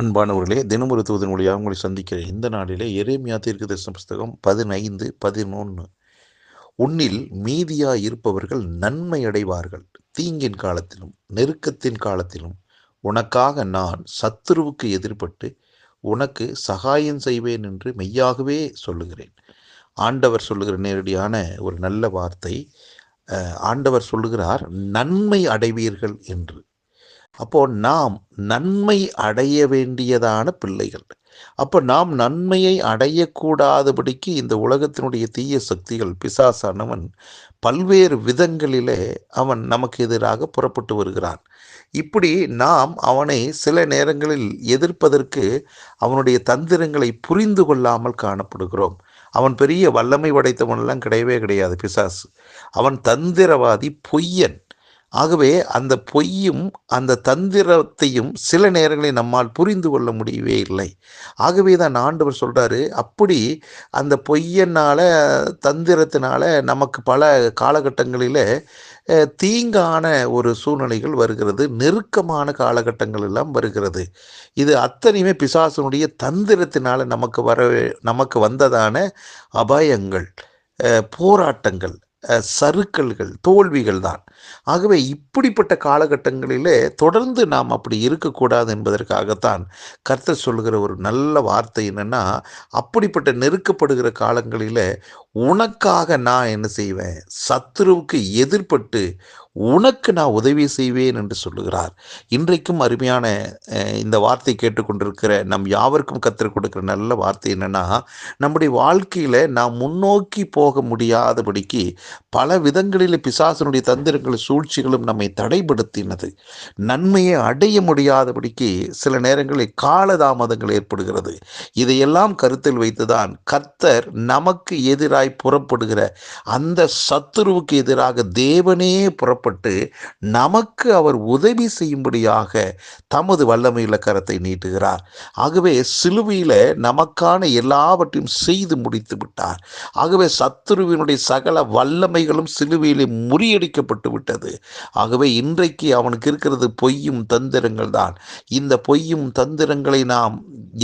அன்பானவர்களே, தினம் ஒரு தூதன் வழியாக உங்களை சந்திக்கிறேன். இந்த நாளிலே எரேமியா தீர்க்கதரிசன புஸ்தகம் 15:11. உன்னில் மீதியாய் இருப்பவர்கள் நன்மை அடைவார்கள். தீங்கின் காலத்திலும் நெருக்கத்தின் காலத்திலும் உனக்காக நான் சத்துருவுக்கு எதிர்பட்டு உனக்கு சகாயம் செய்வேன் என்று மெய்யாகவே சொல்லுகிறேன். ஆண்டவர் சொல்லுகிற நேரடியான ஒரு நல்ல வார்த்தை. ஆண்டவர் சொல்லுகிறார், நன்மை அடைவீர்கள் என்று. அப்போ நாம் நன்மை அடைய வேண்டியதான பிள்ளைகள். அப்போ நாம் நன்மையை அடையக்கூடாதபடிக்கு இந்த உலகத்தினுடைய தீய சக்திகள், பிசாசானவன் பல்வேறு விதங்களிலே அவன் நமக்கு எதிராக புறப்பட்டு வருகிறான். இப்படி நாம் அவனை சில நேரங்களில் எதிர்ப்பதற்கு அவனுடைய தந்திரங்களை புரிந்து கொள்ளாமல் காணப்படுகிறோம். அவன் பெரிய வல்லமை படைத்தவனெல்லாம் கிடையவே கிடையாது பிசாசு. அவன் தந்திரவாதி, பொய்யன். ஆகவே அந்த பொய்யும் அந்த தந்திரத்தையும் சில நேரங்களில் நம்மால் புரிந்து கொள்ள முடியவே இல்லை. ஆகவே தான் ஆண்டவர் சொல்கிறாரு, அப்படி அந்த பொய்யனால தந்திரத்தினால நமக்கு பல காலகட்டங்களில் தீங்கான ஒரு சூழ்நிலைகள் வருகிறது, நெருக்கமான காலகட்டங்கள் எல்லாம் வருகிறது. இது அத்தனையுமே பிசாசனுடைய தந்திரத்தினால நமக்கு வந்ததான அபாயங்கள், போராட்டங்கள், சறுக்கல்கள், தோல்விகள் தான். ஆகவே இப்படிப்பட்ட காலகட்டங்களிலே தொடர்ந்து நாம் அப்படி இருக்கக்கூடாது என்பதற்காகத்தான் கர்த்தர் சொல்லுகிற ஒரு நல்ல வார்த்தை என்னன்னா, அப்படிப்பட்ட நெருக்கப்படுகிற காலங்களில் உனக்காக நான் என்ன செய்வேன், சத்துருவுக்கு எதிர்பட்டு உனக்கு நான் உதவி செய்வேன் என்று சொல்லுகிறார். இன்றைக்கும் அருமையான இந்த வார்த்தை கேட்டுக்கொண்டிருக்கிற நம் யாவருக்கும் கர்த்தர் கொடுக்கிற நல்ல வார்த்தை என்னன்னா, நம்முடைய வாழ்க்கையில் நாம் முன்னோக்கி போக முடியாதபடிக்கு பல விதங்களில் பிசாசனுடைய தந்திரங்களும் சூழ்ச்சிகளும் நம்மை தடைப்படுத்தினது. நன்மையை அடைய முடியாதபடிக்கு சில நேரங்களில் காலதாமதங்கள் ஏற்படுகிறது. இதையெல்லாம் கருத்தில் வைத்துதான் கர்த்தர் நமக்கு எதிராய் புறப்படுகிற அந்த சத்துருவுக்கு எதிராக தேவனே புறப்பட்டு நமக்கு அவர் உதவி செய்யும்படியாக தமது வல்லமையுள்ள கரத்தை நீட்டுகிறார். ஆகவே சிலுவையில் நமக்கான எல்லாவற்றையும் செய்து முடித்து விட்டார். ஆகவே சத்துருவினுடைய சகல வல்லமைகளும் சிலுவையிலே முறியடிக்கப்பட்டு விட்டது. ஆகவே இன்றைக்கு அவனுக்கு இருக்கிறது பொய்யும் தந்திரங்கள் தான். இந்த பொய்யும் தந்திரங்களை நாம்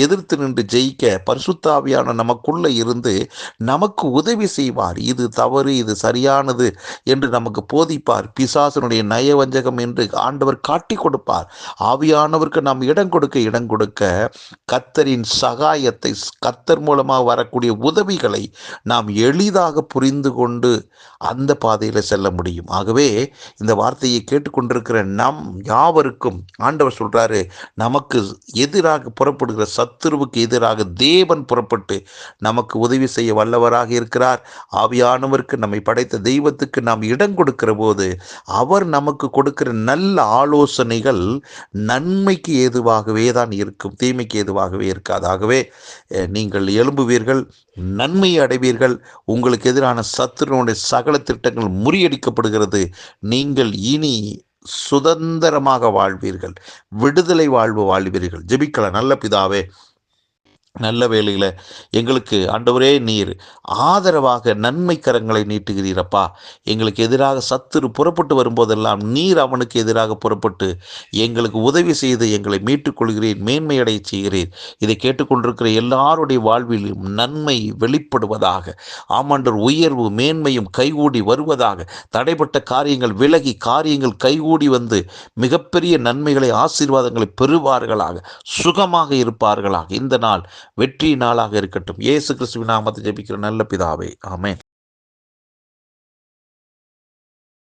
எதிர்த்து நின்று ஜெயிக்க பரிசுத்த ஆவியான நமக்குள்ள இருந்து நமக்கு உதவி செய்வார். இது தவறு, இது சரியானது என்று நமக்கு போதிப்பார். பிசாசனுடைய நயவஞ்சகம் என்று ஆண்டவர் காட்டி கொடுப்பார். ஆவியானவருக்கு நாம் இடம் கொடுக்க கர்த்தரின் சகாயத்தை, கர்த்தர் மூலமாக வரக்கூடிய உதவிகளை நாம் எளிதாக புரிந்து கொண்டு அந்த பாதையில் செல்ல முடியும். ஆகவே இந்த வார்த்தையை கேட்டுக்கொண்டிருக்கிற நம் யாவருக்கும் ஆண்டவர் சொல்றாரு, நமக்கு எதிராக புறப்படுகிற சத்துருவுக்கு எதிராக தேவன் புறப்பட்டு நமக்கு உதவி செய்ய வல்லவராக இருக்கிறார். ஆவியானவருக்கு, நம்மை படைத்த தெய்வத்துக்கு நாம் இடம் கொடுக்கிற போது அவர் நமக்கு கொடுக்கிற நல்ல ஆலோசனைகள் நன்மைக்கு ஏதுவாகவே தான் இருக்கும், தீமைக்கு ஏதுவாகவே இருக்காது. ஆகவே நீங்கள் எழும்புவீர்கள், நன்மை அடைவீர்கள். உங்களுக்கு எதிரான சத்துருனுடைய சகல திட்டங்கள் முறியடிக்கப்படுகிறது. நீங்கள் இனி சுதந்திரமாக வாழ்வீர்கள், விடுதலை வாழ்வீர்கள். ஜெபிக்கலாம். நல்ல பிதாவே, நல்ல வேளையில் எங்களுக்கு ஆண்டவரே நீர் ஆதரவாக நன்மை கரங்களை நீட்டுகிறீரப்பா. எங்களுக்கு எதிராக சத்துரு புறப்பட்டு வரும்போதெல்லாம் நீர் அவனுக்கு எதிராக புறப்பட்டு எங்களுக்கு உதவி செய்து எங்களை மீட்டுக்கொள்கிறீர், மேன்மையடைய செய்கிறீர். இதை கேட்டுக்கொண்டிருக்கிற எல்லாருடைய வாழ்விலும் நன்மை வெளிப்படுவதாக. ஆமாண்டவர், உயர்வு மேன்மையும் கைகூடி வருவதாக. தடைப்பட்ட காரியங்கள் விலகி காரியங்கள் கைகூடி வந்து மிகப்பெரிய நன்மைகளை, ஆசீர்வாதங்களை பெறுவார்களாக, சுகமாக இருப்பார்களாக. இந்த நாள் வெற்றி நாளாக இருக்கட்டும். இயேசு கிறிஸ்துவின் நாமத்தில் ஜெபிக்கிற நல்ல பிதாவே, ஆமென்.